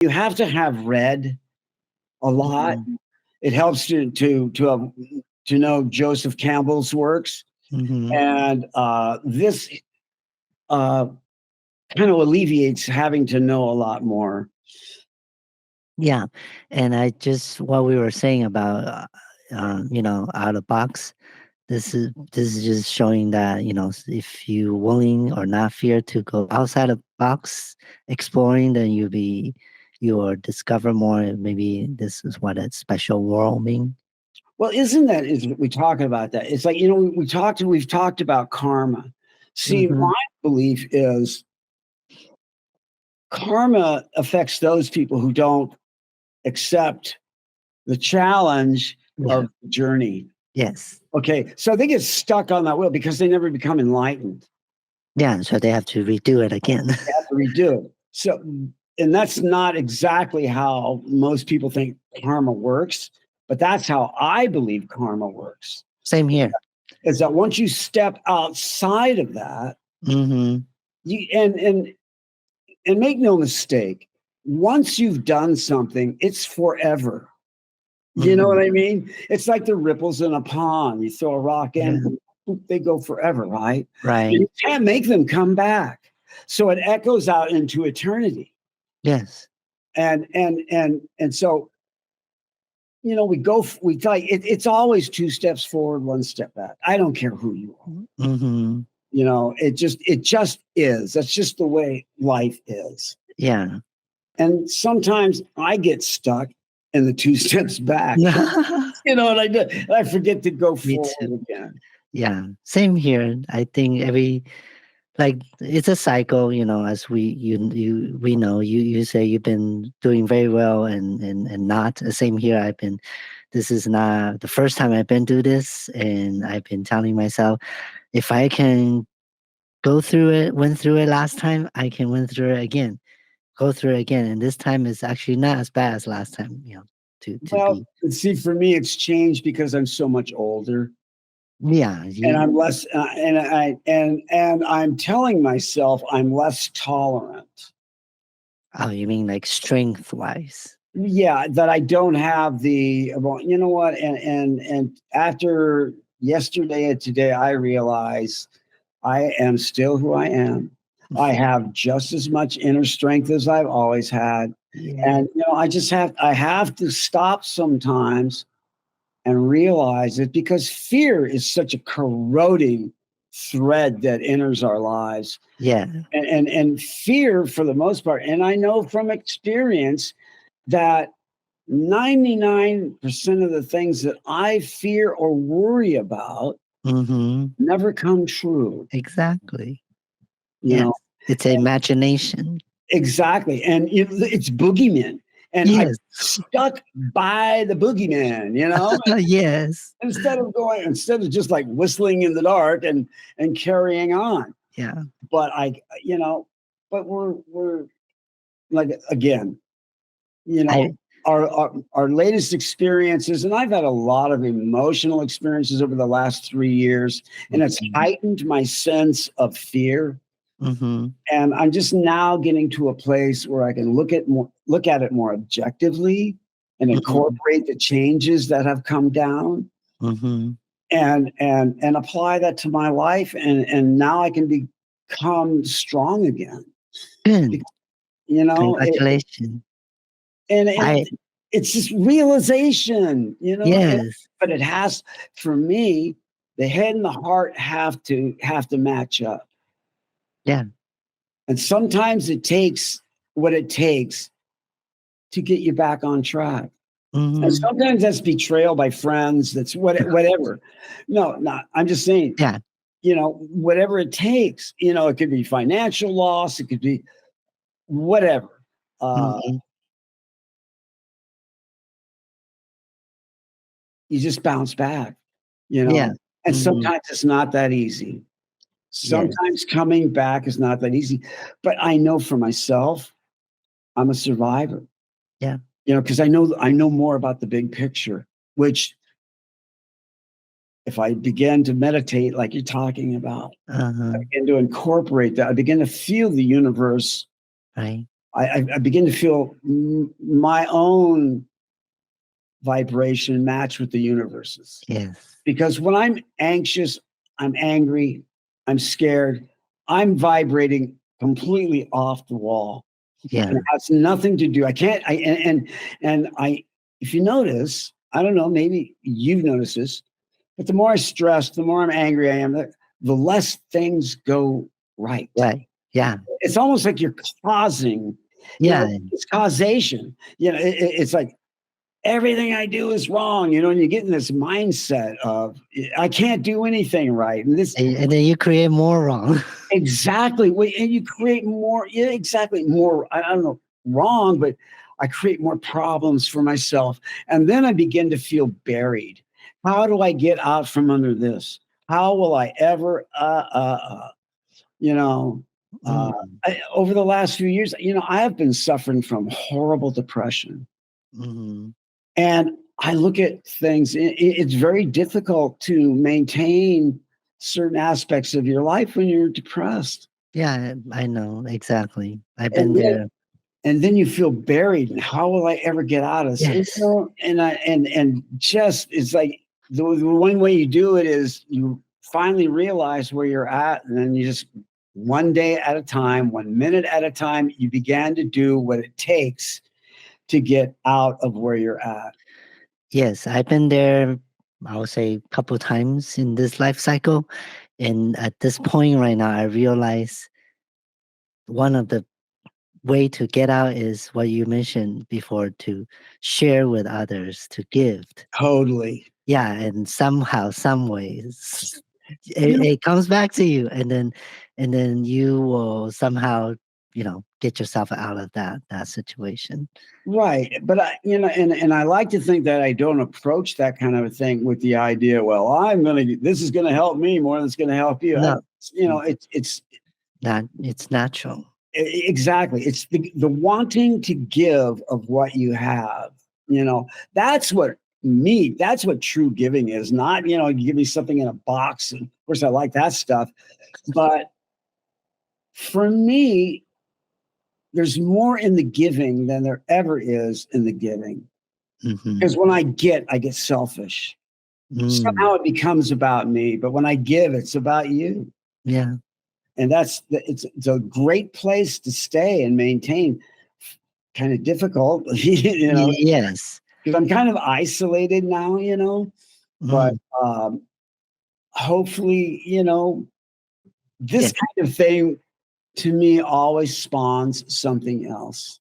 you have to have read a lot. Mhm. It helps to know Joseph Campbell's works, Mhm. and this uh, kind of alleviates having to know a lot more. Yeah, and I just what we were saying about out of box. This is just showing that if you willing or not fear to go outside of box exploring, then you'll discover more. Maybe this is what a special world mean. Well, isn't that is we talking about that? It's like we've talked about karma. See, Mm-hmm. my belief is karma affects those people who don't accept the challenge Yeah. of the journey. Yes. Okay, so they get stuck on that wheel because they never become enlightened. Yeah. So they have to redo it again. They have to redo it. So, and that's not exactly how most people think karma works, but that's how I believe karma works. Same here. Is that once you step outside of that, Mm-hmm. you and make no mistake, once you've done something, it's forever. You know Mm-hmm. what I mean? It's like the ripples in a pond. You throw a rock Yeah. in, they go forever, right? Right. You can't make them come back. So it echoes out into eternity. Yes. And so, we like it's always two steps forward, one step back. I don't care who you are. Mm-hmm. It just is. That's just the way life is. Yeah. And sometimes I get stuck in the two steps back. You know what I do? I forget to go Me forward too. again. Yeah. Same here. I think it's a cycle, as we know, you say you've been doing very well and not the same here. This is not the first time I've been through this, and I've been telling myself, if I can went through it last time, I can win through it again, go through it again. And this time is actually not as bad as last time, to Well, be. see, for me, it's changed because I'm so much older, Yeah. and I'm less, and I'm telling myself I'm less tolerant. Oh, you mean like strength wise? Yeah, that I don't have the. Well, you know what? And after yesterday and today, I realize I am still who I am. I have just as much inner strength as I've always had. Yeah. And I have to stop sometimes and realize it, because fear is such a corroding thread that enters our lives. Yeah. And fear, for the most part, and I know from experience that 99% of the things that I fear or worry about Mm-hmm. never come true. Exactly. You Yes. know, It's imagination. exactly. And it's boogeymen. And I Yes. stuck by the boogeyman, Yes. instead of just like whistling in the dark and carrying on. Yeah. But but we're like, again, you know, I our latest experiences, and I've had a lot of emotional experiences over the last 3 years, and it's Mhm. heightened my sense of fear. Mhm. And I'm just now getting to a place where I can look at it more objectively and Mhm. incorporate the changes that have come down Mhm. and apply that to my life, and now I can become strong again. Good. You know, Congratulations. and I it's just realization, Yes. but it has, for me, the head and the heart have to match up. Yeah. And sometimes it takes what it takes to get you back on track. And Mhm. sometimes that's betrayal by friends. That's whatever. No, not. I'm just saying, Yeah. whatever it takes. It could be financial loss. It could be whatever. Uh, Mhm. you just bounce back. Yeah. And Mhm. sometimes it's not that easy. Yes. Sometimes coming back is not that easy. But I know for myself, I'm a survivor. Yeah. Because I know more about the big picture, which, if I begin to meditate like you're talking about, Uh-huh. I begin to incorporate that, I begin to feel the universe Right. I begin to feel my own vibration match with the universe's. Yes. Because when I'm anxious, I'm angry, I'm scared, I'm vibrating completely off the wall. And Yeah. it has nothing to do. I can't. I and I. If you notice, I don't know. Maybe you've noticed this, but the more I stress, the more I'm angry I am. The less things go right. Right. Yeah. It's almost like you're causing. Yeah. It's causation. It's like everything I do is wrong. And you get in this mindset of I can't do anything right, and this And then you create more wrong. exactly. And you create more. Yeah, exactly. More. I don't know. Wrong, but I create more problems for myself, and then I begin to feel buried. How do I get out from under this? How will I ever? You know. Uh, Mm, Over the last few years, I have been suffering from horrible depression, mhm. and I look at things. It's very difficult to maintain certain aspects of your life when you're depressed. Yeah, I know exactly. I've been And then there. and then you feel buried, and how will I ever get out of this? Yes. And just it's like the one way you do it is you finally realize where you're at, and then you just one day at a time, 1 minute at a time, you began to do what it takes to get out of where you're at. Yes, I've been there, I would say a couple times in this life cycle. And at this point right now, I realize one of the way to get out is what you mentioned before, to share with others, to give. Totally. Yeah, and somehow, some ways, You know, it comes back to you, and then you will somehow, get yourself out of that situation. right. But and I like to think that I don't approach that kind of a thing with the idea, well, this is gonna help me more than it's gonna help you. No, It's not it's natural. exactly. It's the wanting to give of what you have. That's that's what true giving is. Not, you give me something in a box. And of course, I like that stuff. But for me, there's more in the giving than there ever is in the giving. Because Hmm. when I get selfish. Mm, Somehow it becomes about me. But when I give, it's about you. yeah. And it's a great place to stay and maintain. Kind of difficult, Yes. because I'm kind of isolated now, but Mm, hopefully, yeah. this kind of thing to me always spawns something else.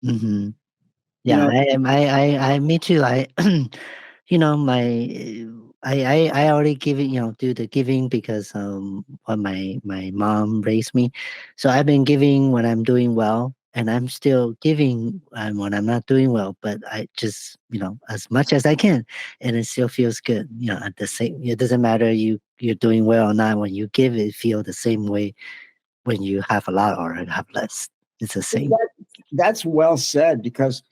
Hmm. You Yeah, know, me too. My, I already give it, do the giving because when my mom raised me, so I've been giving when I'm doing well, and I'm still giving when I'm not doing well. But I just, as much as I can, and it still feels good. At the same, it doesn't matter you're doing well or not. When you give, it feel the same way when you have a lot or have less. It's the same, that, that's well said, because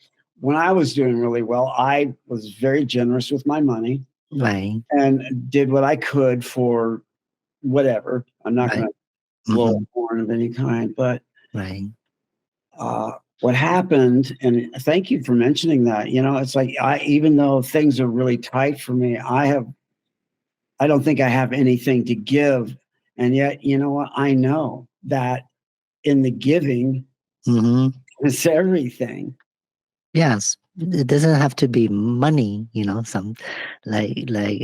when I was doing really well, I was very generous with my money right? and did what I could for whatever. I'm not going Right. to blow a Hmm. horn of any kind, but Right. what happened, and thank you for mentioning that. It's like even though things are really tight for me, I don't think I have anything to give, and yet you know what? I know that in the giving Hmm. is everything. Yes, it doesn't have to be money, some like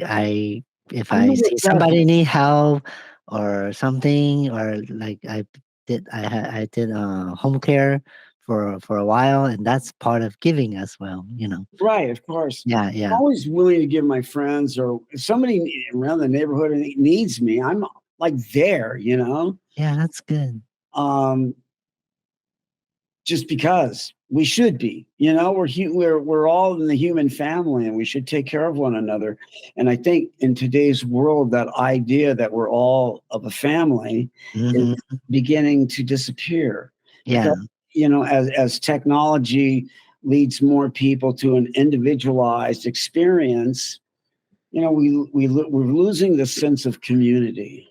I if I I know see it doesn't. somebody need help or something, or like I did home care for a while, and that's part of giving as well. Right, of course. Yeah, I'm yeah. always willing to give my friends, or if somebody around the neighborhood needs me, I'm like there. Yeah, that's good. Um, just because we should be, we're all in the human family, and we should take care of one another. And I think in today's world, that idea that we're all of a family is Hmm. beginning to disappear, Yeah. because as technology leads more people to an individualized experience, we're losing the sense of community.